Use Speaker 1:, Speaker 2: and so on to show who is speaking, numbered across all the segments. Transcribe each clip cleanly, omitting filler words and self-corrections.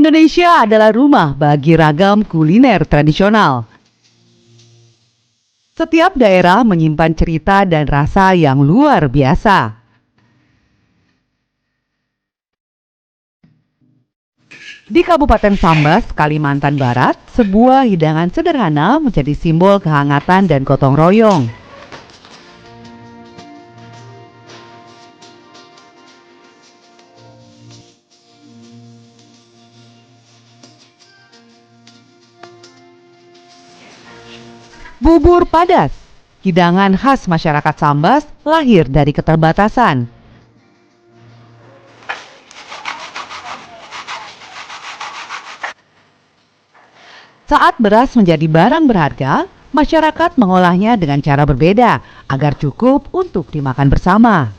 Speaker 1: Indonesia adalah rumah bagi ragam kuliner tradisional. Setiap daerah menyimpan cerita dan rasa yang luar biasa. Di Kabupaten Sambas, Kalimantan Barat, sebuah hidangan sederhana menjadi simbol kehangatan dan gotong royong. Bubur padas, hidangan khas masyarakat Sambas, lahir dari keterbatasan. Saat beras menjadi barang berharga, masyarakat mengolahnya dengan cara berbeda agar cukup untuk dimakan bersama.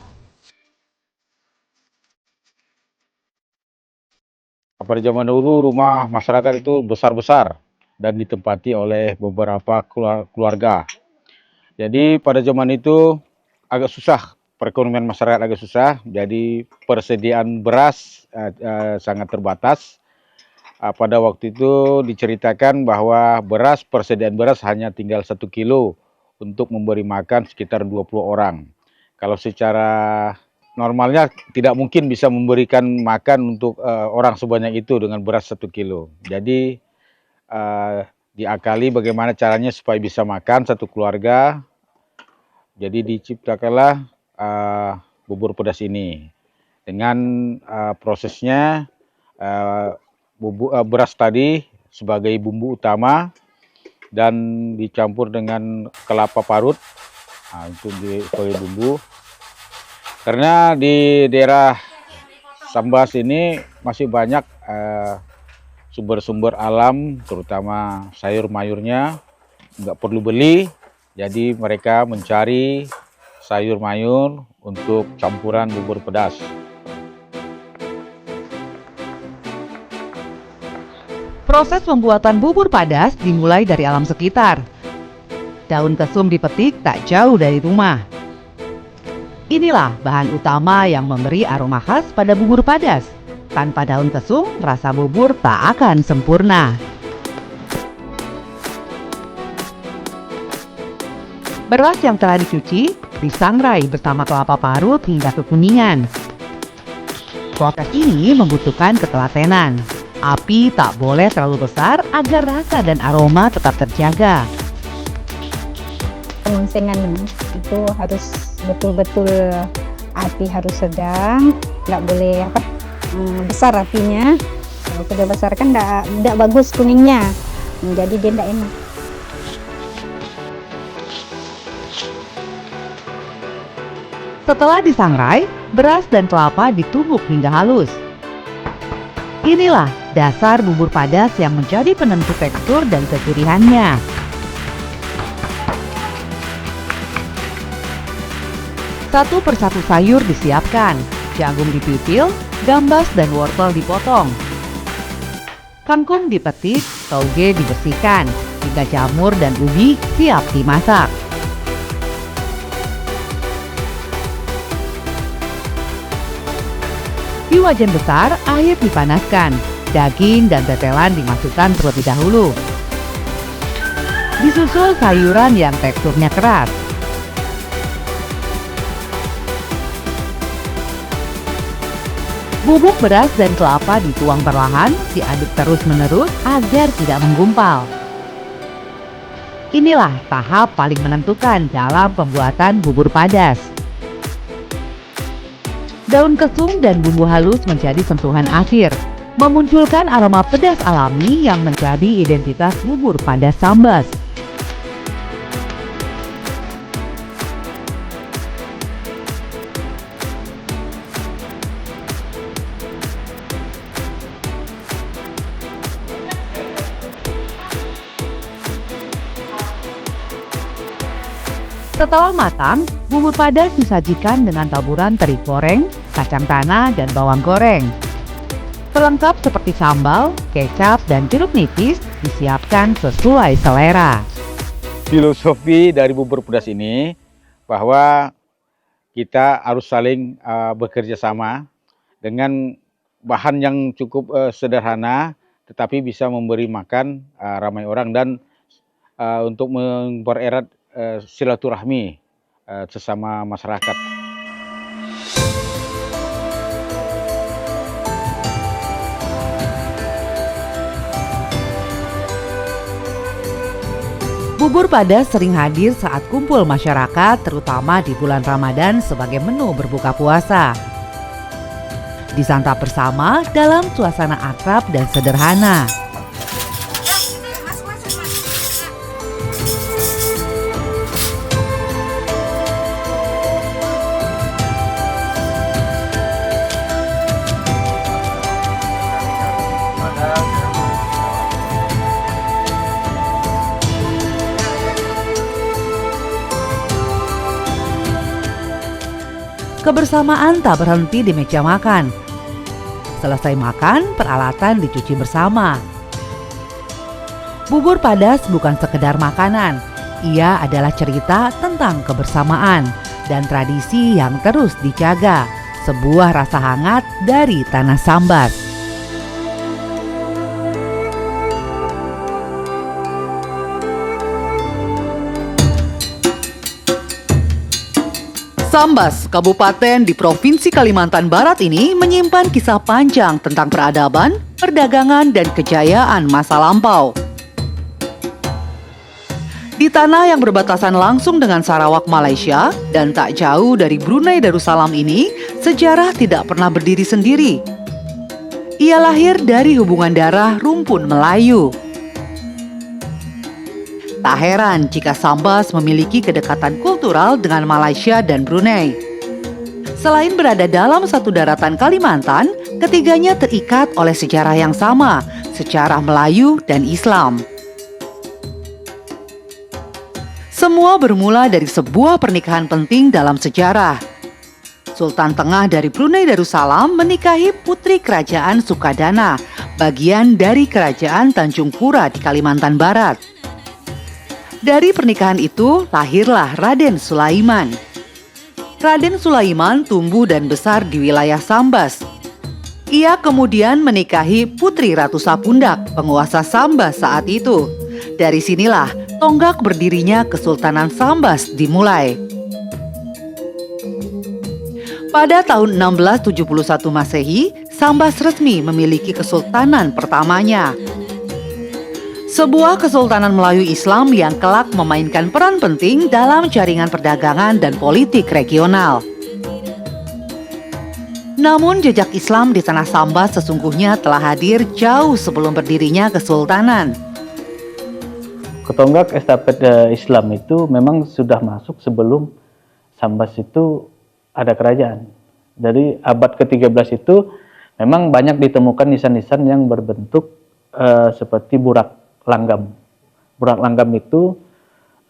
Speaker 2: Pada zaman dulu rumah masyarakat itu besar-besar dan ditempati oleh beberapa keluarga. Jadi pada zaman itu agak susah, perekonomian masyarakat agak susah, jadi persediaan beras sangat terbatas. Pada waktu itu diceritakan bahwa persediaan beras hanya tinggal 1 kilo untuk memberi makan sekitar 20 orang. Kalau secara normalnya tidak mungkin bisa memberikan makan untuk orang sebanyak itu dengan beras 1 kilo. Jadi diakali bagaimana caranya supaya bisa makan satu keluarga. Jadi diciptakanlah bubur pedas ini. Dengan prosesnya beras tadi sebagai bumbu utama dan dicampur dengan kelapa parut untuk sebagai bumbu. Karena di daerah Sambas ini masih banyak sumber-sumber alam, terutama sayur mayurnya nggak perlu beli, jadi mereka mencari sayur mayur untuk campuran bubur pedas.
Speaker 1: Proses pembuatan bubur padas dimulai dari alam sekitar. Daun kesum dipetik tak jauh dari rumah. Inilah bahan utama yang memberi aroma khas pada bubur padas. Tanpa daun kesum, rasa bubur tak akan sempurna. Beras yang telah dicuci disangrai bersama kelapa parut hingga kekuningan. Proses ini membutuhkan ketelatenan. Api tak boleh terlalu besar agar rasa dan aroma tetap terjaga.
Speaker 3: Pengungsengan itu harus betul-betul api harus sedang, nggak boleh besar apinya. Kalau sudah besar kan nggak bagus kuningnya, jadi dia nggak enak.
Speaker 1: Setelah disangrai, beras dan kelapa ditumbuk hingga halus. Inilah dasar bubur padas yang menjadi penentu tekstur dan kegurihannya. Satu persatu sayur disiapkan, jagung dipipil, gambas dan wortel dipotong. Kangkung dipetik, toge dibersihkan, hingga jamur dan ubi siap dimasak. Di wajan besar, air dipanaskan, daging dan tetelan dimasukkan terlebih dahulu. Disusul sayuran yang teksturnya keras. Bubuk beras dan kelapa dituang perlahan, diaduk terus-menerus agar tidak menggumpal. Inilah tahap paling menentukan dalam pembuatan bubur padas. Daun kesum dan bumbu halus menjadi sentuhan akhir, memunculkan aroma pedas alami yang menjadi identitas bubur padas Sambas. Setelah matang, bubur padas disajikan dengan taburan teri goreng, kacang tanah, dan bawang goreng. Pelengkap seperti sambal, kecap, dan jeruk nipis disiapkan sesuai selera.
Speaker 2: Filosofi dari bubur pedas ini bahwa kita harus saling bekerja sama dengan bahan yang cukup sederhana, tetapi bisa memberi makan ramai orang dan untuk mempererat silaturahmi sesama masyarakat.
Speaker 1: Bubur padas sering hadir saat kumpul masyarakat, terutama di bulan Ramadan sebagai menu berbuka puasa. Disantap bersama dalam suasana akrab dan sederhana. Kebersamaan tak berhenti di meja makan. Selesai makan, peralatan dicuci bersama. Bubur padas bukan sekedar makanan. Ia adalah cerita tentang kebersamaan dan tradisi yang terus dijaga. Sebuah rasa hangat dari tanah Sambas. Sambas, kabupaten di Provinsi Kalimantan Barat ini menyimpan kisah panjang tentang peradaban, perdagangan, dan kejayaan masa lampau. Di tanah yang berbatasan langsung dengan Sarawak, Malaysia, dan tak jauh dari Brunei Darussalam ini, sejarah tidak pernah berdiri sendiri. Ia lahir dari hubungan darah rumpun Melayu. Tak heran jika Sambas memiliki kedekatan kultural dengan Malaysia dan Brunei. Selain berada dalam satu daratan Kalimantan, ketiganya terikat oleh sejarah yang sama, sejarah Melayu dan Islam. Semua bermula dari sebuah pernikahan penting dalam sejarah. Sultan Tengah dari Brunei Darussalam menikahi putri kerajaan Sukadana, bagian dari kerajaan Tanjung Pura di Kalimantan Barat. Dari pernikahan itu lahirlah Raden Sulaiman. Raden Sulaiman tumbuh dan besar di wilayah Sambas. Ia kemudian menikahi Putri Ratu Sapundak, penguasa Sambas saat itu. Dari sinilah tonggak berdirinya Kesultanan Sambas dimulai. Pada tahun 1671 Masehi, Sambas resmi memiliki kesultanan pertamanya. Sebuah kesultanan Melayu Islam yang kelak memainkan peran penting dalam jaringan perdagangan dan politik regional. Namun jejak Islam di tanah Sambas sesungguhnya telah hadir jauh sebelum berdirinya kesultanan.
Speaker 4: Ketonggak estafet Islam itu memang sudah masuk sebelum Sambas itu ada kerajaan. Dari abad ke-13 itu memang banyak ditemukan nisan-nisan yang berbentuk seperti burak langgam. Burak langgam itu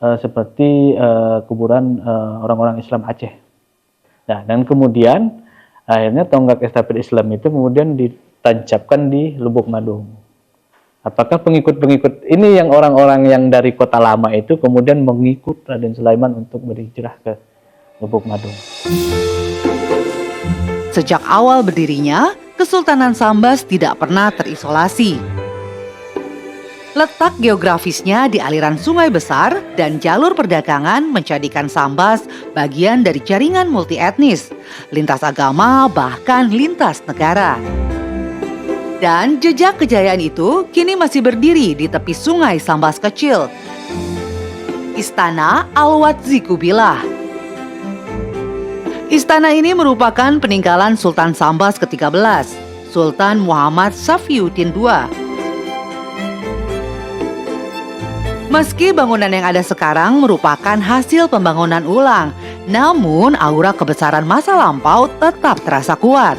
Speaker 4: seperti kuburan orang-orang Islam Aceh. Nah, dan kemudian akhirnya tonggak estafet Islam itu kemudian ditancapkan di Lubuk Madung. Apakah pengikut-pengikut ini yang orang-orang yang dari kota lama itu kemudian mengikut Raden Sulaiman untuk berhijrah ke Lubuk Madung?
Speaker 1: Sejak awal berdirinya, Kesultanan Sambas tidak pernah terisolasi. Letak geografisnya di aliran sungai besar dan jalur perdagangan menjadikan Sambas bagian dari jaringan multietnis, lintas agama, bahkan lintas negara. Dan jejak kejayaan itu kini masih berdiri di tepi sungai Sambas kecil. Istana Al-Wadzi Kubilah. Istana ini merupakan peninggalan Sultan Sambas ke-13, Sultan Muhammad Safiuddin II. Meski bangunan yang ada sekarang merupakan hasil pembangunan ulang, namun aura kebesaran masa lampau tetap terasa kuat.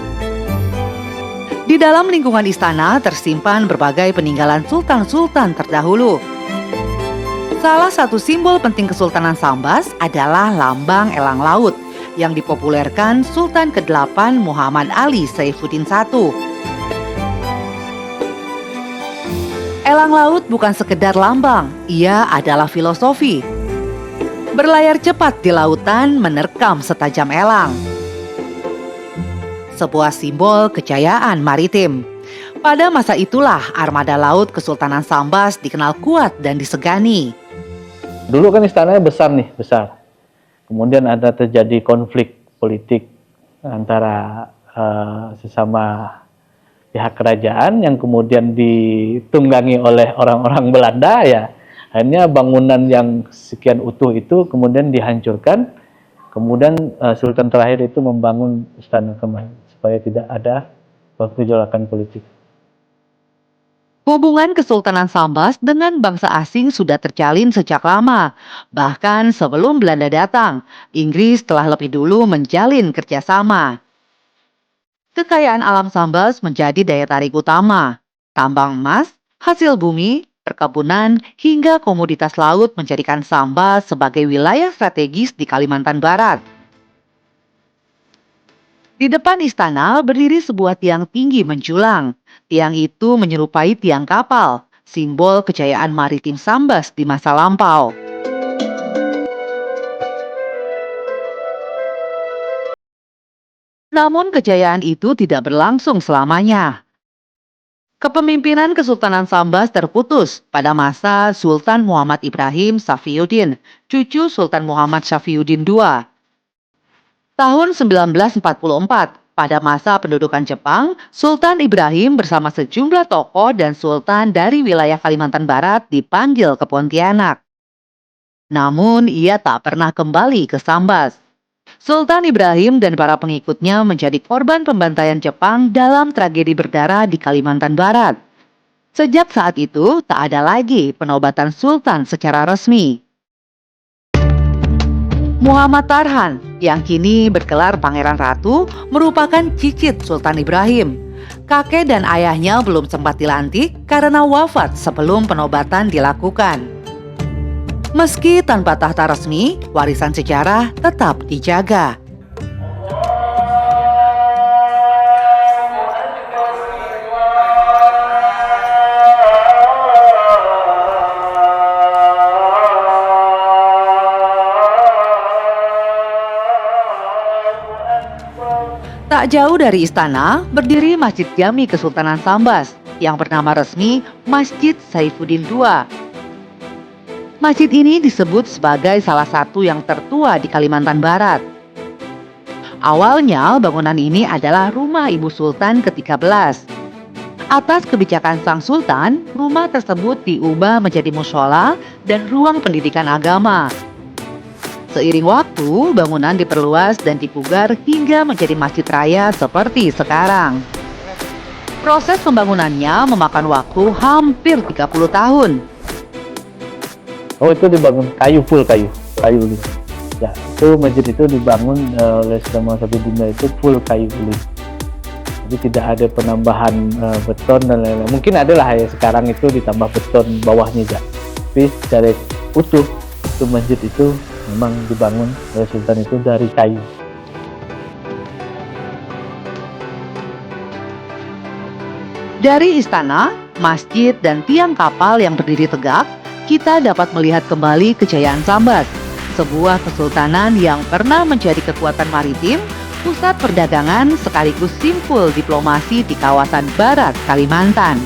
Speaker 1: Di dalam lingkungan istana tersimpan berbagai peninggalan sultan-sultan terdahulu. Salah satu simbol penting Kesultanan Sambas adalah lambang elang laut yang dipopulerkan Sultan ke-8 Muhammad Ali Saifuddin I. Elang laut bukan sekedar lambang, ia adalah filosofi. Berlayar cepat di lautan menerkam setajam elang. sebuah simbol kejayaan maritim. Pada masa itulah armada laut Kesultanan Sambas dikenal kuat dan disegani.
Speaker 4: Dulu kan istananya besar nih, besar. Kemudian ada terjadi konflik politik antara sesama pihak kerajaan yang kemudian ditunggangi oleh orang-orang Belanda ya. Akhirnya bangunan yang sekian utuh itu kemudian dihancurkan. Kemudian Sultan terakhir itu membangun istana kembali supaya tidak ada pergolakan politik.
Speaker 1: Hubungan Kesultanan Sambas dengan bangsa asing sudah terjalin sejak lama. Bahkan sebelum Belanda datang, Inggris telah lebih dulu menjalin kerjasama. Kekayaan alam Sambas menjadi daya tarik utama. Tambang emas, hasil bumi, perkebunan, hingga komoditas laut menjadikan Sambas sebagai wilayah strategis di Kalimantan Barat. Di depan istana berdiri sebuah tiang tinggi menjulang. Tiang itu menyerupai tiang kapal, simbol kejayaan maritim Sambas di masa lampau. Namun kejayaan itu tidak berlangsung selamanya. Kepemimpinan Kesultanan Sambas terputus pada masa Sultan Muhammad Ibrahim Safiyuddin, cucu Sultan Muhammad Safiyuddin II. Tahun 1944, pada masa pendudukan Jepang, Sultan Ibrahim bersama sejumlah tokoh dan sultan dari wilayah Kalimantan Barat dipanggil ke Pontianak. Namun, ia tak pernah kembali ke Sambas. Sultan Ibrahim dan para pengikutnya menjadi korban pembantaian Jepang dalam tragedi berdarah di Kalimantan Barat. Sejak saat itu, tak ada lagi penobatan sultan secara resmi. Muhammad Tarhan, yang kini bergelar Pangeran Ratu, merupakan cicit Sultan Ibrahim. Kakek dan ayahnya belum sempat dilantik karena wafat sebelum penobatan dilakukan. Meski tanpa tahta resmi, warisan sejarah tetap dijaga. Tak jauh dari istana, berdiri Masjid Jami Kesultanan Sambas yang bernama resmi Masjid Saifuddin II. Masjid ini disebut sebagai salah satu yang tertua di Kalimantan Barat. Awalnya bangunan ini adalah rumah Ibu Sultan ke-13. Atas kebijakan Sang Sultan, rumah tersebut diubah menjadi mushola dan ruang pendidikan agama. Seiring waktu, bangunan diperluas dan dipugar hingga menjadi masjid raya seperti sekarang. Proses pembangunannya memakan waktu hampir 30 tahun.
Speaker 4: Oh, itu dibangun full kayu gitu. Ya, itu masjid itu dibangun oleh Sultan Safiyuddin itu full kayu dulu. Jadi tidak ada penambahan beton dan lain-lain. Mungkin adalah ya sekarang itu ditambah beton bawahnya ya. Tapi secara utuh itu masjid itu memang dibangun oleh Sultan itu dari kayu.
Speaker 1: Dari istana, masjid, dan tiang kapal yang berdiri tegak, kita dapat melihat kembali kejayaan Sambas, sebuah kesultanan yang pernah menjadi kekuatan maritim, pusat perdagangan sekaligus simpul diplomasi di kawasan barat Kalimantan.